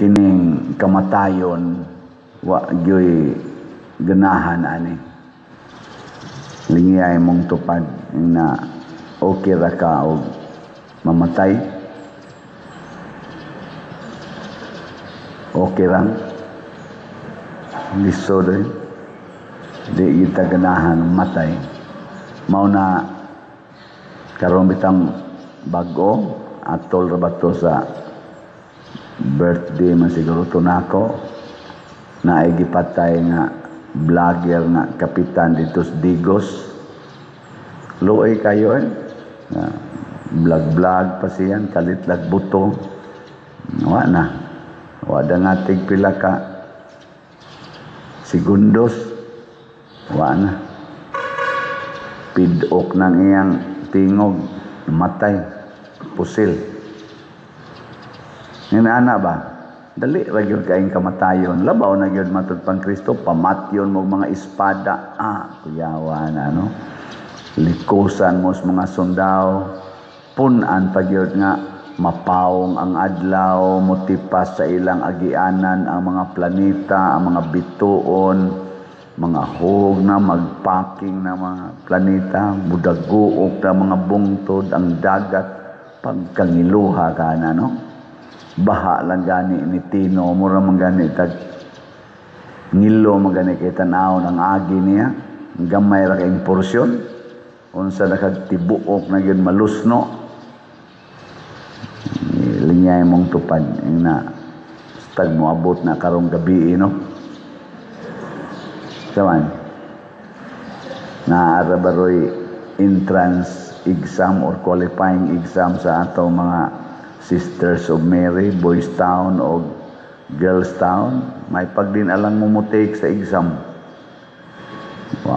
kining kamatayon wa gyoy ganahan ani. Lingiyay mong tupad na okay ra ka og mamatay. Okay lang. Lisod rin. Di kita ganahan matay. Mao na karon bitang bago atol ra bato sa birthday man siguro to nako na ay gipatay nga vlogger nga kapitan dito sa Digos. Luoy kayo vlog pa siyan kalitlag buto. Wa na. Wada nga tigpila ka segundos. Wa na. Pidok ng iyang tingog matay pusil. Ana ba? Dali ra gyud kaayong kamatayon. Labaw na gyud matud pang Kristo, pamatyon mo mga espada. Kuyawa na no. Likusan mo sa mga sundao. Punan pa gyud nga mapawong ang adlaw, motipas sa ilang agianan ang mga planeta, ang mga bituon, mga hug na magpaking na mga planeta, mudaguok na mga bungtod, ang dagat, pagkangiluha ka na, no? Baha lang gani ni Tino, mura man gani, ngilo man gani kay tanaw ng agi niya, gamay ra kayong porsyon, unsa nakagtibuok na yun malusno, linyay mong tupad, na stag mo abot na karong gabi, no? Kawan, naarabaroy entrance exam or qualifying exam sa ato mga Sisters of Mary, Boys Town o Girls Town. May pagdinalang mumutake sa exam.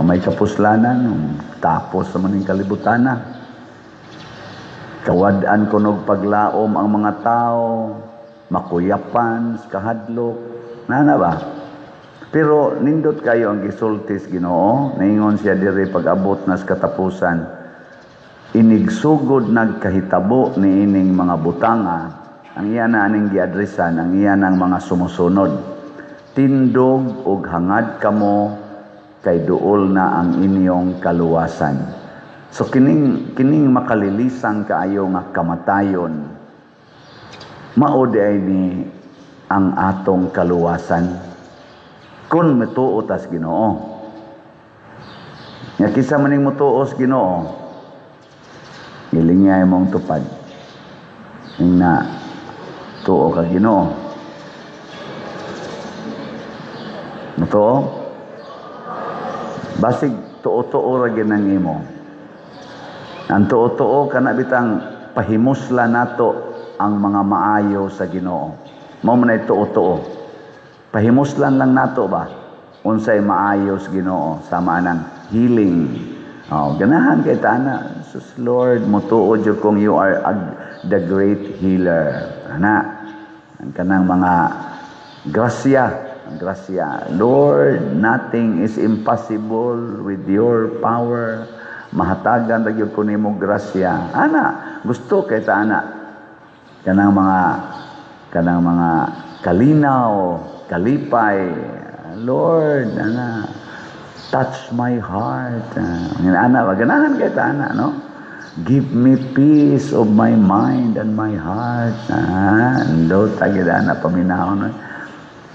May kapuslanan, tapos sa maning kalibutan na. Kawadaan ko nog paglaom ang mga tao, makuyapan, kahadlok, nana ba? Pero nindot kayo ang gisultis Ginoo, naingon siya diri pag-abot na sa katapusan, inigsugod nagkahitabo ni ining mga butanga, ang iyan na aning giadresan, ang iyan ang mga sumusunod. Tindog ug hangad kamo, kay duol na ang inyong kaluwasan. So kining makalilisan kaayo nga kamatayon, mao ay ni ang atong kaluwasan. Kung matuo tas Ginoo. Nga kisa maning mutuos Ginoo, ilingay mong tupad. Na tuo ka Ginoo. Mutuo? Basig tuo-tuo ra ginang imo. Ang tuo-tuo kana bitang pahimusla nato ang mga maayo sa Ginoo. Mao man ay tuo-tuo. Pahimuslan lang nato ba unsay maayos Ginoo sama nang healing. Ganahan kay tana, sus Lord, mutuo jud kung you are the great healer. Ana ang kanang mga grasya. Lord, nothing is impossible with your power. Mahatagan ra gyud ko nimo grasya. Ana, gusto kay tana kanang mga kalinaw, kalipay. Lord, touch my heart. Ganahan kay tana, no? Give me peace of my mind and my heart. Ando tagida na paminahon.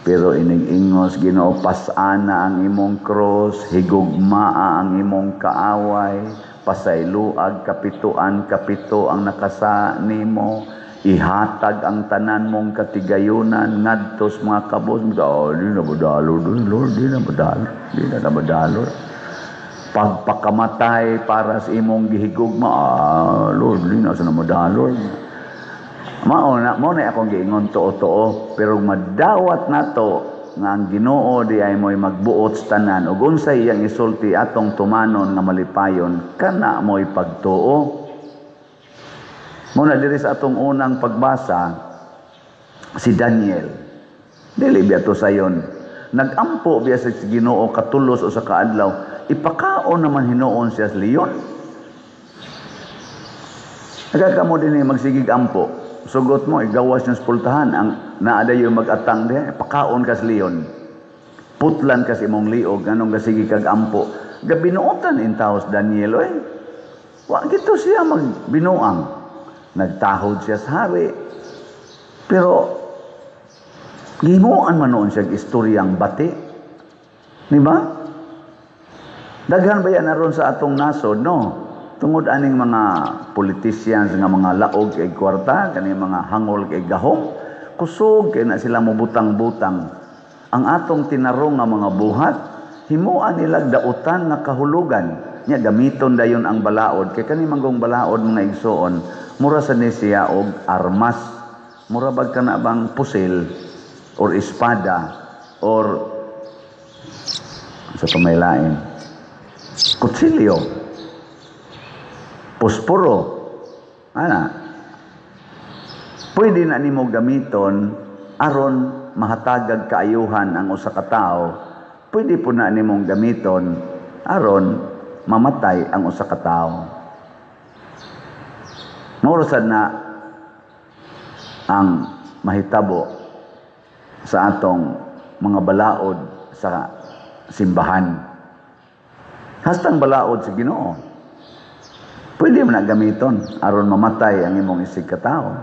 Pero inig-ingos Ginoo, pasana ang imong cross, higugmaa ang imong kaaway, pasayloag kapito ang nakasa nimo. Ihatag ang tanan mong katigayunan ngadtos mga kabos. Di na badalo, Lord, di na badalo. Pagpakamatay para sa imong gihigugma, Lord, di na sa madalo. Mao na akong giingon tuo-tuo, pero madawat nato nga ang Ginoo di ay mo'y magbuot sa tanan ug unsay iyang isulti atong tumanon nga malipayon, kana mo'y pagtuo. Muna diri sa atong unang pagbasa, si Daniel. Dili biya to sayon. Nagampo biya sa Ginoo katulos o sa kaadlaw. Ipakaon naman hinuon siya sa leon. Nagkakamo din magsigig ampo. sugot mo, igawas yung pultahan, ang naada yung mag-atang diha, pakaon kas liyon. Putlan kas imong liog, anong kasigi kag ampo. Gabinuotan in taos Daniel, oy. Wa gito siya magbinuang. Nagtahod siya sa hari. Pero, gimuan man noon siya istoryang bati. Di ba? Daghan ba yan naroon sa atong nasod, no? Tungod aning mga politicians nga mga laog kay kwarta, kaning mga hangol kay gahom, kusog kay na sila mubutang-butang. Ang atong tinarong nga mga buhat, himuan nila dautan nga kahulugan. Nya gamiton dayon ang balaod kay kani manggong balaod mga igsoon, mura sa ni siya og armas. Mura bag kana bang pusil or espada or sa pamailain. Kutsilyo. Posporo. Ana. Pwede na nimo gamiton aron mahatagag kaayuhan ang usa ka tawo. Pwede po na nimong gamiton aron mamatay ang usa ka tawo. Maurasad na ang mahitabo sa atong mga balaod sa simbahan. Hastang balaod sa Ginoo. Pwede mo na gamiton aron mamatay ang imong isig ka tawo.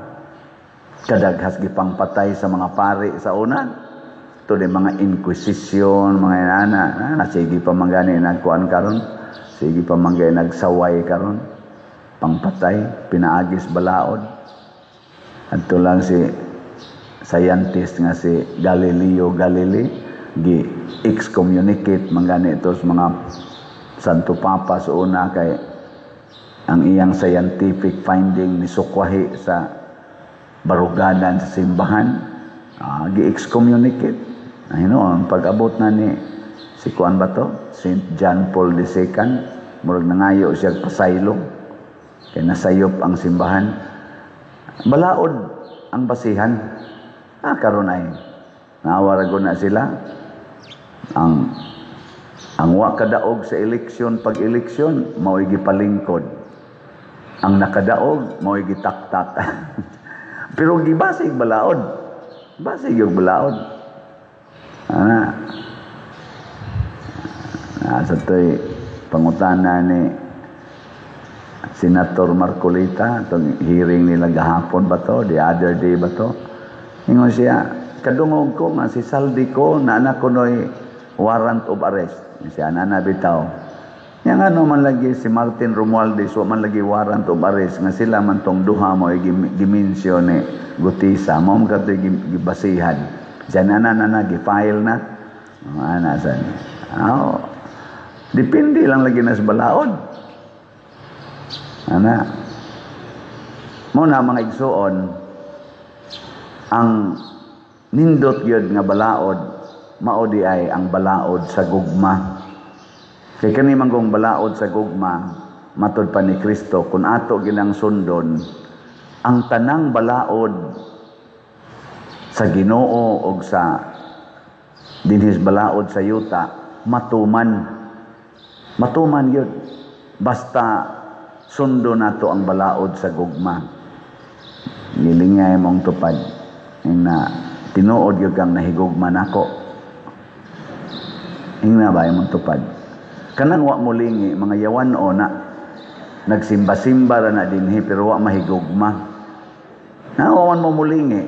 Kadaghas gipang patay sa mga pari sa una. Ito din mga inquisition, mga inana. Sige pa manggani nagkuan karon. Sige pa manggani nagsaway karon. Pangpatay, pinaagis balaod. At ito lang si scientist nga si Galileo Galilei gi-excommunicate manggani ito sa mga Santo Papa sa una kay ang iyang scientific finding ni sukwahi sa baruganan sa simbahan, gi-excommunicate. Ang pag-abot na ni si Kuan ba to? St. John Paul II, murag nangayo siya pasaylong, kaya nasayop ang simbahan. Balaod ang basihan. Karon ay naawaragon na sila. Ang wa kadaog sa eleksyon, pag-eleksyon, mao'y gipalingkod. Ang nakadaog, mao'y gitaktak. Pero gibasig balaod. Basig yung balaod. Sa to'y pangutana ni Senator Marcolita, itong hearing nila gahapon ba to, the other day ba to? Ingon siya, kadungog ko nga si Saldi ko, na anak ko no'y warrant of arrest. Siya nanabitaw. Yang ano man lagi si Martin Romualdez, man lagi warrant of arrest, nga sila man tong duha mo gimensyon ni Gutisa, mo mga gibasihan. Siya gifile na. San? Depende lang lagi na sa balaod. Muna mga igsoon, ang nindot yun nga balaod, maodi ay ang balaod sa gugma. Kay kani manggong balaod sa gugma, matud pa ni Kristo, kung ato ginang sundon, ang tanang balaod sa Ginoo o sa dinhis balaod sa yuta, matuman. Matuman yun. Basta sundo nato ang balaod sa gugma. Gilingay mong tupad. Na tinuod yun kang nahigugma nako. Ingna ba yung tupad? Kanang wa mulingi, mga yawan o na, nagsimba-simba ra na dinhi, pero wa mahigugma. Nawawan mo mulingi.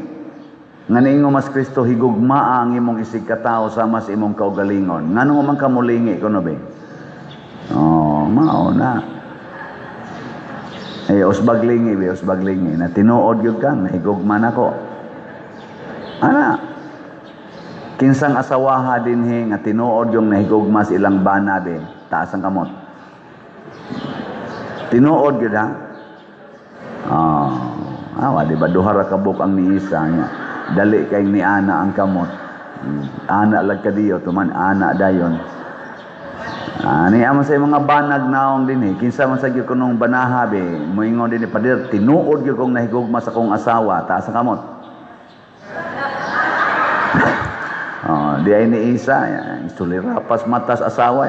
Nga niingo mas Kristo, higugma ang imong isig katao sa mas imong kaugalingon. Nga nung man ka mulingi, kuno ba? Mao na. Usbaglingi, usbaglingi. Na tinuod yun kang, nahigugma na ko. Kinsang asawaha dinhi, nga tinuod yung nahigugma sa ilang bana, taas ang kamot. Tinuod yun ha? Di ba duhara kabuk ang ni isa niya. Dali kay ni ana ang kamot. Ana lag ka diyo, tuman ana dayon. Niya man sa mga banag naong din kinsa man sa gyud kunong banaha moingon din padir tinuod gyud kong nahigugma sa kong asawa, taas ang kamot. Di ay ni isa, sulirapas matas asawa,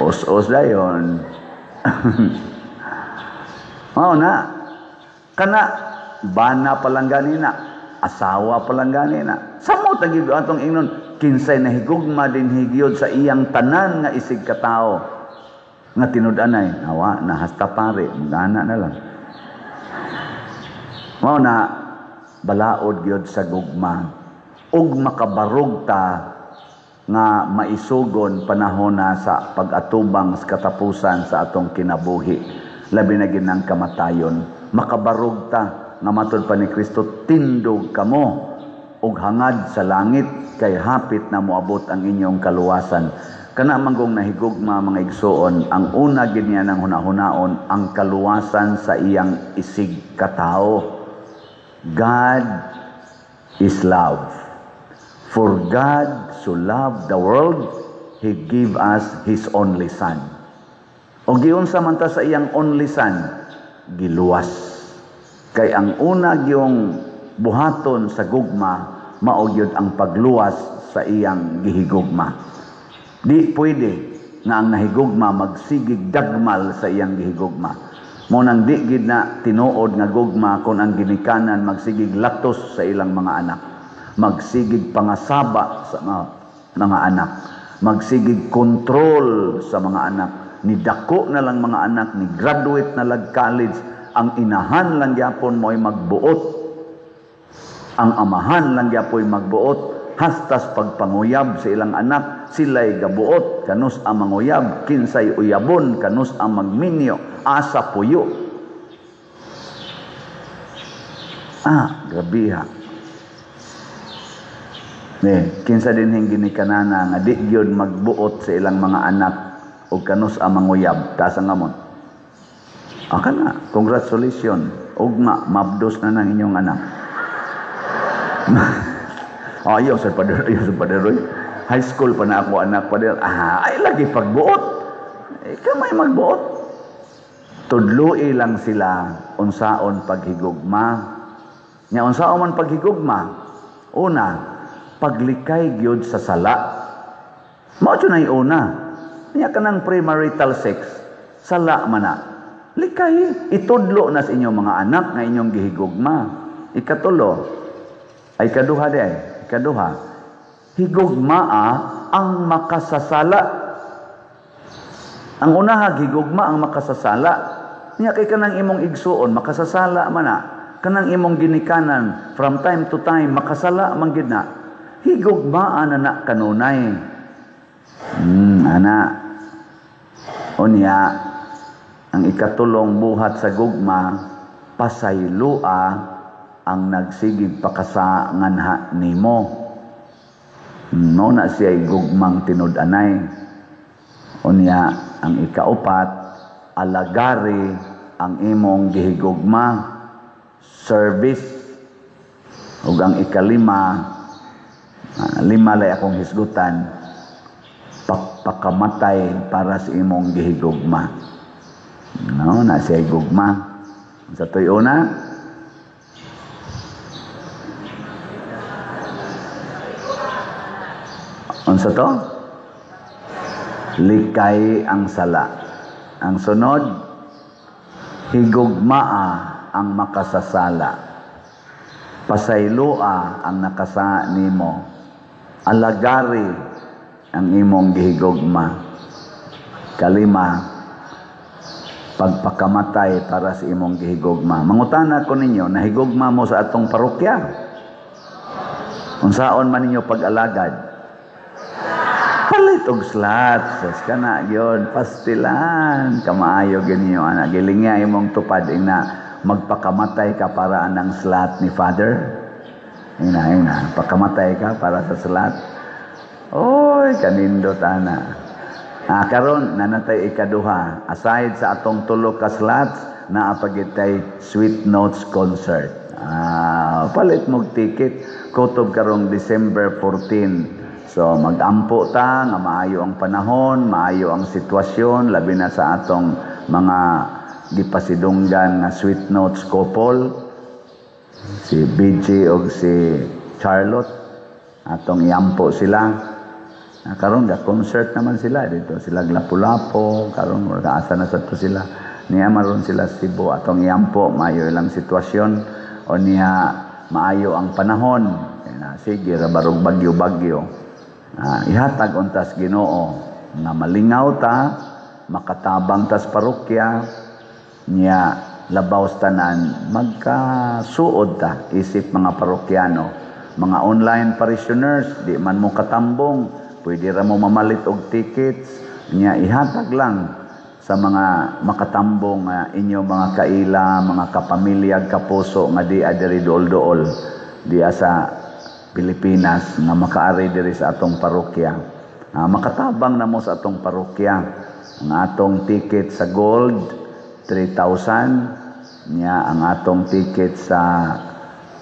os dayon. Na, kana bana pa lang ganina, asawa pa lang ganina. Samot ang gid atong ingnon, kinsay nahigugma din higyod sa iyang tanan nga isig katao nga tinud-anay, awa na hasta pare, gana na lang. Mao na balaod gyud sa gugma ug makabarog ta nga maisugon panahon na sa pag-atubang sa katapusan sa atong kinabuhi, labi na ginang kamatayon. Makabarog ta nga matud pa ni Kristo, tindog kamo ug hangad sa langit kay hapit na moabot ang inyong kaluwasan. Kana manggong nahigugma mga igsoon, ang una gid niya nang hunahunaon ang kaluwasan sa iyang isig katao. God is love. For God so loved the world, He gave us His only Son. O giunsa man ta sa iyang only Son, giluwas. Kay ang una giyong buhaton sa gugma, mao gyud ang pagluwas sa iyang gihigugma. Di pwede nga ang nahigugma magsigig dagmal sa iyang gihigugma. Mo nang di gid na tinuod nga gugma kung ang ginikanan magsigig latos sa ilang mga anak, magsigig pangasaba sa mga anak, magsigig control sa mga anak, ni dako na lang mga anak, ni graduate na lang college, ang inahan lang gyapon mo'y magbuot, ang amahan lang gyapon magbuot, hastas pagpanguyab sa ilang anak, sila'y gabuot, kanus ang manguyab, kinsay uyabon, kanus ang magminyo, asa puyo. Grabe ha. Kinsa din hing ginikanana nga di gyud magbuot sa ilang mga anak o kanus ang manguyab, taas ang amon. Kana, congratulations, ugma, mabdos na ng inyong anak. Ayaw sa paderoy. High school pa na ako anak pader. Ay lagi pagbuot. Kamay magbuot. Tudloi lang sila unsaon paghigugma. Nya unsaon man paghigugma? Una, paglikay gyud sa sala. Mao nay una. Nya kanang premarital sex, sala man na. Likay, itudlo na sa inyong mga anak nga inyong gihigugma. Ikatulo, ay kaduha de, ikaduha, higugmaa ang makasasala. Ang unaha, higugma ang makasasala. Niya kay kanang imong igsuon, makasasala man na. Kanang imong ginikanan, from time to time, makasala man gid na. Higugmaan na kanunay. Ana, unya, ang ikatulong buhat sa gugma, pasaylua ang nagsigig pakasanganha nimo. No na siya gugmang tinud-anay. Unya, ang ikaupat, alagari ang imong gihigugma, service. Ug ang ikalima, lima lay akong hisgutan, pakamatay para sa imong gihigugma. No, na siya gugma. Sa to'y una, unsa to? Likay ang sala. Ang sunod, higugmaa ang makasasala. Pasaylua ang nakasa nimo. Alagari ang imong gihigugma. Kalima, pagpakamatay para sa imong gihigugma. Mangutana ko ninyo, nahigugma mo sa atong parokya? Unsaon man ninyo pag-alagad? Palit og slat. Sas kana yon, pastilan. Kamaayo ginyo ana, gilinga imong tupad ina magpakamatay ka para anang slat ni Father. Ina, pakamatay ka para sa slat. Oy, kanindot ana. Karon nanatay ikaduha, aside sa atong tulo ka slots, naapagitay Sweet Notes concert. Palit mog ticket, kutob karong December 14. So magampo ta nga maayo ang panahon, maayo ang sitwasyon, labi na sa atong mga gipasidunggan nga Sweet Notes couple, si BG o si Charlotte, atong iampo sila. Karon ga concert naman sila dito, sila Lapu-Lapu, karon kaasa na sa to sila. Niya maron sila Cebu, atong iampo, mayo ilang sitwasyon. o niya maayo ang panahon. Sige, rabarog bagyo-bagyo. Ihatag untas Ginoo nga malingaw ta, makatabang tas parokya, niya labaw tanan, magkasuod ta, isip mga parokyano, mga online parishioners, di man mo katambong, pwede ra mo mamalit og tickets, niya ihatag lang sa mga makatambong inyo mga kaila, mga kapamilya, kapuso nga di adiri dool-dool diya sa Pilipinas nga makaari diri sa atong parokya. Makatabang na mo sa atong parokya. Ang atong ticket sa gold 3,000, niya ang atong ticket sa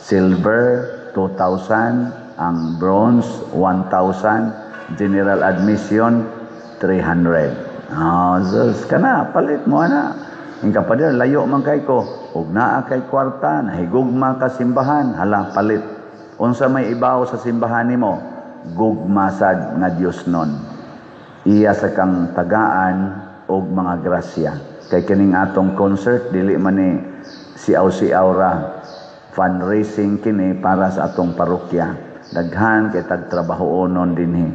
silver 2,000, ang bronze 1,000, general admission 300. Sus, kana, palit mo ana. Ang kapader, layo man kay ko. Ug naa kay kwarta, nahigugma ka simbahan, hala, palit. Unsa may ibaw sa simbahan nimo, gugma sad nga Dios nun. Iya sa kang tagaan og mga grasya. Kay kining atong concert, dili man ni siaw-siaw ra. Fundraising kini para sa atong parokya. Daghan kay tag trabahoonon dinhi.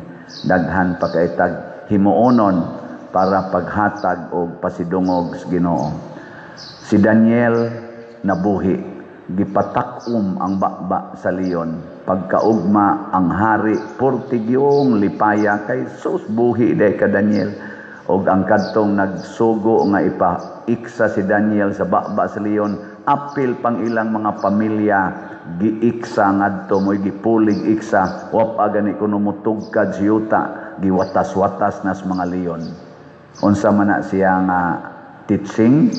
Daghan pa kay tag himuonon para paghatag og pasidungog sa Ginoo. Si Daniel nabuhi, gipatakum ang bakba sa leon. Pagkaugma ang hari, portigyong lipaya kay sus buhi day ka Daniel. Og ang kadtong nagsugo nga ipaiksa si Daniel sa bakba sa leon, apil pang ilang mga pamilya giiksa ngadto moy gipulig iksa, wa gani kuno mutugkad si yuta, giwatas-watas nas mga leon. Unsa man na siya nga teaching,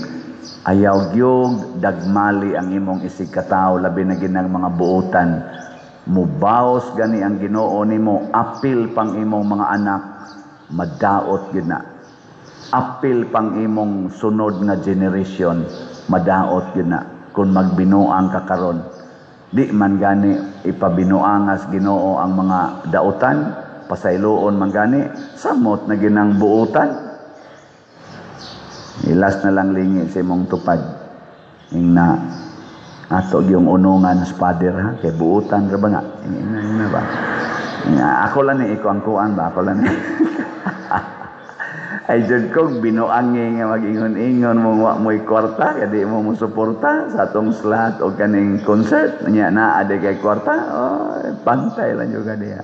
ayaw gyud dagmali ang imong isig katawo, labi na ginang mga buotan. Mubaos gani ang Ginoo nimo, apil pang imong mga anak, madaot gyud na. Apil pang imong sunod nga generation, madaot gyud na. Kung magbinuang ka karon, di man gani ipabinuangas Ginoo ang mga dautan, pasayloon man gani, samot na ginang buotan. Ilas na lang lingi sa imong tupad. Ing na ato yung unungan sa pader ha, kay buutan ra ba nga? Ina ba? Ako lang ni iko ang kuan ba? Ako lang ni. Ay jud kog binuangi nga mag-ingon-ingon mo wa mo'y kwarta, kaya di mo musuporta sa atong slot o kaning concert. Nya naa de kay kwarta, pantay lang yung kaniya.